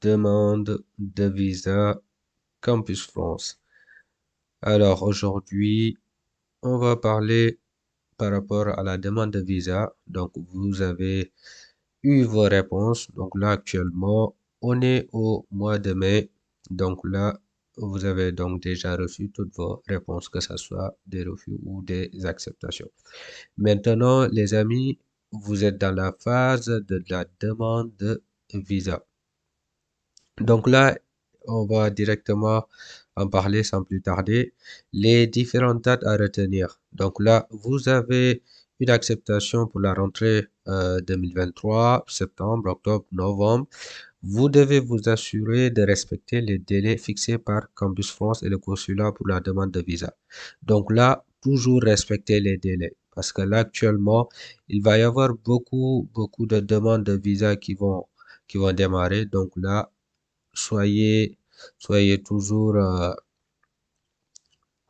Demande de visa Campus France. Alors aujourd'hui, on va parler par rapport à la demande de visa. Donc vous avez eu vos réponses. Donc là actuellement, on est au mois de mai. Donc là, vous avez donc déjà reçu toutes vos réponses, que ce soit des refus ou des acceptations. Maintenant, les amis, vous êtes dans la phase de la demande de visa. Donc là, on va directement en parler sans plus tarder. Les différentes dates à retenir. Donc là, vous avez une acceptation pour la rentrée 2023, septembre, octobre, novembre. Vous devez vous assurer de respecter les délais fixés par Campus France et le consulat pour la demande de visa. Donc là, toujours respecter les délais. Parce que là, actuellement, il va y avoir beaucoup de demandes de visa qui vont démarrer. Donc là, soyez toujours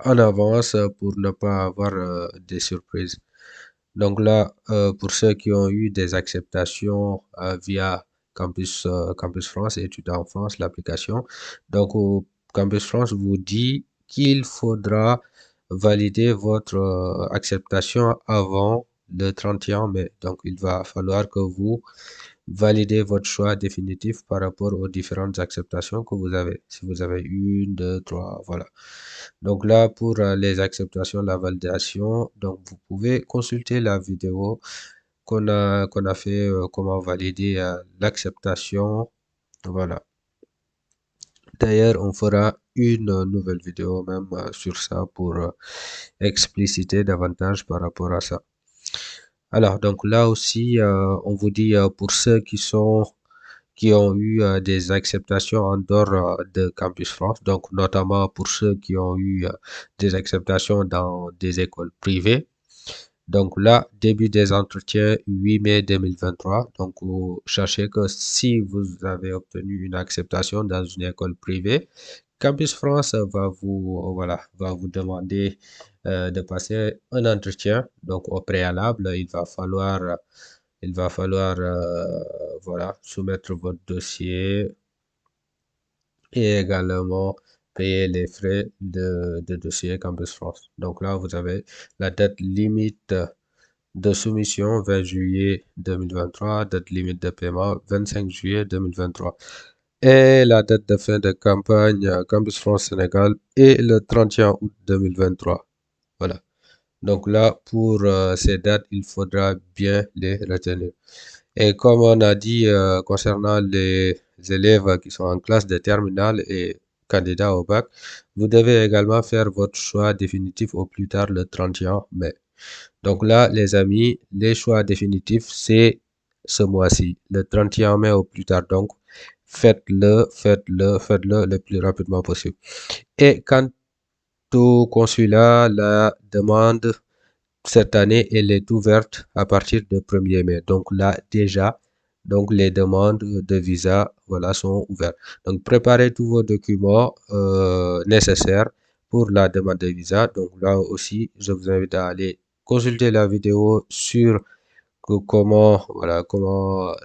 en avance pour ne pas avoir des surprises. Donc là, pour ceux qui ont eu des acceptations via Campus France, Études en France, l'application. Donc, Campus France vous dit qu'il faudra valider votre acceptation avant le 31 mai. Donc, il va falloir que vous validez votre choix définitif par rapport aux différentes acceptations que vous avez. Si vous avez une, deux, trois, voilà. Donc là, pour les acceptations, la validation, donc vous pouvez consulter la vidéo qu'on a fait, comment valider l'acceptation. Voilà. D'ailleurs, on fera une nouvelle vidéo même sur ça pour expliciter davantage par rapport à ça. Alors, donc là aussi, on vous dit pour ceux qui ont eu des acceptations en dehors de Campus France, donc notamment pour ceux qui ont eu des acceptations dans des écoles privées. Donc là, début des entretiens 8 mai 2023. Donc, sachez que si vous avez obtenu une acceptation dans une école privée, Campus France va vous demander de passer un entretien. Donc, au préalable, il va falloir voilà, soumettre votre dossier et également payer les frais de dossier Campus France. Donc là, vous avez la date limite de soumission 20 juillet 2023, date limite de paiement 25 juillet 2023. Et la date de fin de campagne Campus France Sénégal est le 31 août 2023. Voilà. Donc là, pour ces dates, il faudra bien les retenir. Et comme on a dit concernant les élèves qui sont en classe de terminale et candidats au bac, vous devez également faire votre choix définitif au plus tard le 31 mai. Donc là, les amis, les choix définitifs, c'est ce mois-ci, le 31 mai au plus tard. Donc, faites-le le plus rapidement possible. Et quant au consulat, la demande cette année, elle est ouverte à partir du 1er mai. Donc là, déjà, donc les demandes de visa, voilà, sont ouvertes. Donc, préparez tous vos documents nécessaires pour la demande de visa. Donc là aussi, je vous invite à aller consulter la vidéo sur comment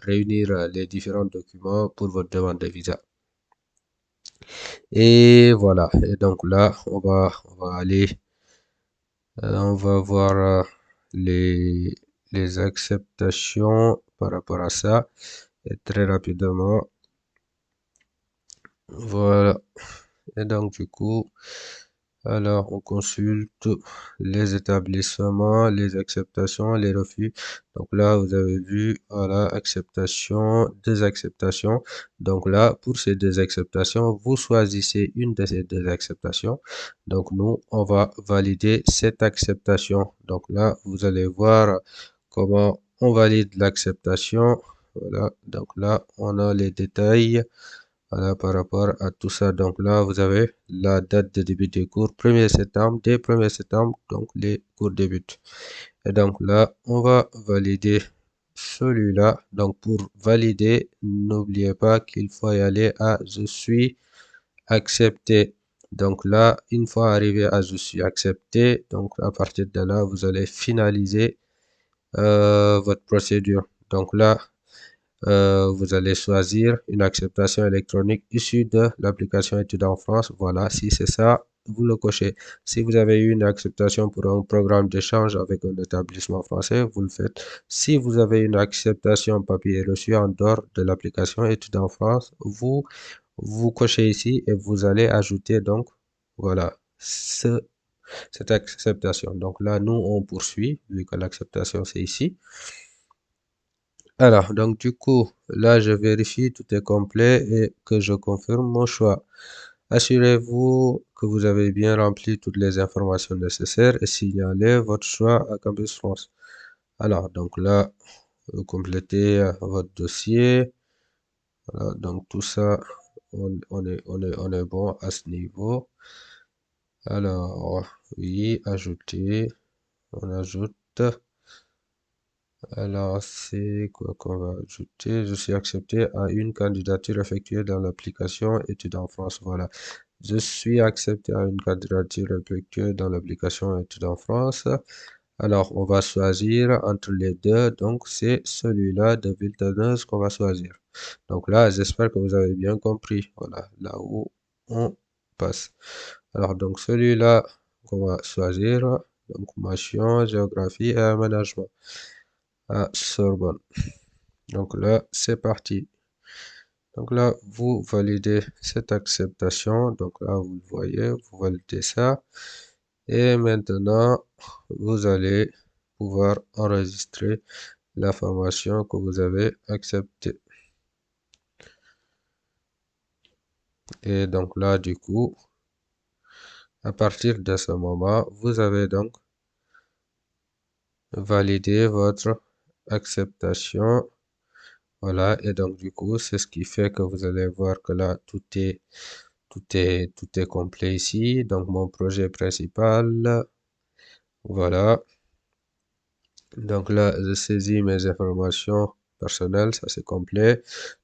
réunir les différents documents pour votre demande de visa. Et voilà. Et donc là, on va aller on va voir les, les acceptations par rapport à ça. Et très rapidement. Voilà. Et donc, du coup, alors on consulte les établissements, les acceptations, les refus. Donc là, vous avez vu, voilà, acceptation, deux acceptations. Donc là, pour ces deux acceptations, vous choisissez une de ces deux acceptations. Donc nous, on va valider cette acceptation. Donc là, vous allez voir comment on valide l'acceptation. Voilà, donc là, on a les détails. Voilà, par rapport à tout ça. Donc là, vous avez la date de début des cours, 1er septembre. Dès 1er septembre, donc les cours débutent. Et donc là, on va valider celui-là. Donc pour valider, n'oubliez pas qu'il faut y aller à je suis accepté. Donc là, une fois arrivé à je suis accepté, donc à partir de là, vous allez finaliser votre procédure. Donc là, vous allez choisir une acceptation électronique issue de l'application études en France. Voilà, si c'est ça, vous le cochez. Si vous avez eu une acceptation pour un programme d'échange avec un établissement français, vous le faites. Si vous avez une acceptation papier reçue en dehors de l'application études en France, vous cochez ici et vous allez ajouter donc, voilà, cette acceptation. Donc là, nous, on poursuit, vu que l'acceptation, c'est ici. Alors, donc du coup, là, je vérifie, tout est complet et que je confirme mon choix. Assurez-vous que vous avez bien rempli toutes les informations nécessaires et signalez votre choix à Campus France. Alors, donc là, vous complétez votre dossier. Voilà, donc tout ça, on est bon à ce niveau. Alors, oui, ajouter, on ajoute. Alors, c'est quoi qu'on va ajouter? Je suis accepté à une candidature effectuée dans l'application études en France. Voilà. Je suis accepté à une candidature effectuée dans l'application études en France. Alors, on va choisir entre les deux. Donc, c'est celui-là de Villetonneuse qu'on va choisir. Donc là, j'espère que vous avez bien compris. Voilà, là où on passe. Alors, donc celui-là qu'on va choisir. Donc, mention, géographie et aménagement à Sorbonne. Donc là, c'est parti. Donc là, vous validez cette acceptation. Donc là, vous le voyez, vous validez ça. Et maintenant, vous allez pouvoir enregistrer la formation que vous avez acceptée. Et donc là, du coup, à partir de ce moment, vous avez donc validé votre acceptation. Voilà, et donc du coup, c'est ce qui fait que vous allez voir que là, tout est complet ici. Donc mon projet principal, voilà. Donc là, je saisis mes informations personnelles, ça c'est complet.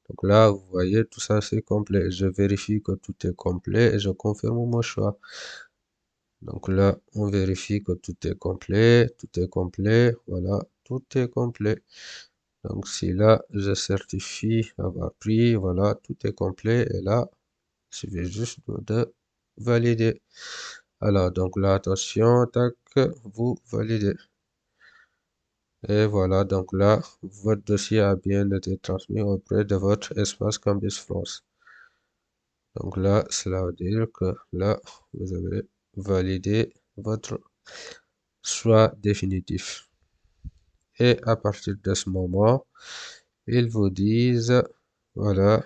Donc là, vous voyez, tout ça c'est complet. Je vérifie que tout est complet et je confirme mon choix. Donc là, on vérifie que tout est complet, voilà, tout est complet. Donc si là, je certifie avoir pris, voilà, tout est complet et là, il suffit juste de valider. Alors, donc là, attention, tac, vous validez. Et voilà, donc là, votre dossier a bien été transmis auprès de votre espace Campus France. Donc là, cela veut dire que là, vous avez validé votre choix définitif. Et à partir de ce moment, ils vous disent, voilà,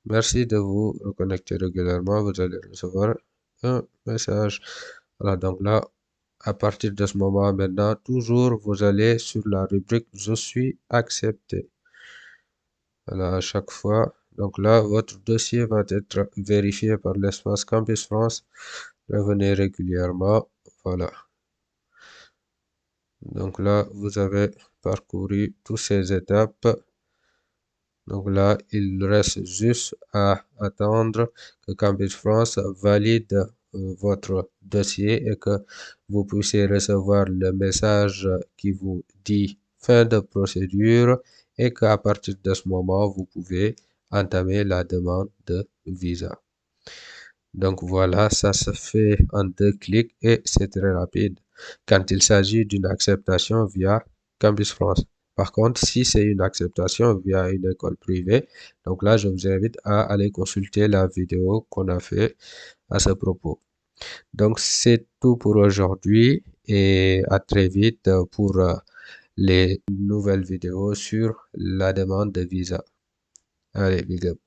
merci de vous reconnecter régulièrement, vous allez recevoir un message. Voilà, donc là, à partir de ce moment maintenant, toujours vous allez sur la rubrique Je suis accepté. Voilà, à chaque fois. Donc là, votre dossier va être vérifié par l'espace Campus France. Revenez régulièrement. Voilà. Donc là, vous avez parcouru toutes ces étapes. Donc là, il reste juste à attendre que Campus France valide votre dossier et que vous puissiez recevoir le message qui vous dit fin de procédure et qu'à partir de ce moment, vous pouvez entamer la demande de visa. Donc voilà, ça se fait en 2 clics et c'est très rapide quand il s'agit d'une acceptation via Campus France. Par contre, si c'est une acceptation via une école privée, donc là, je vous invite à aller consulter la vidéo qu'on a fait à ce propos. Donc, c'est tout pour aujourd'hui et à très vite pour les nouvelles vidéos sur la demande de visa. Allez, big up.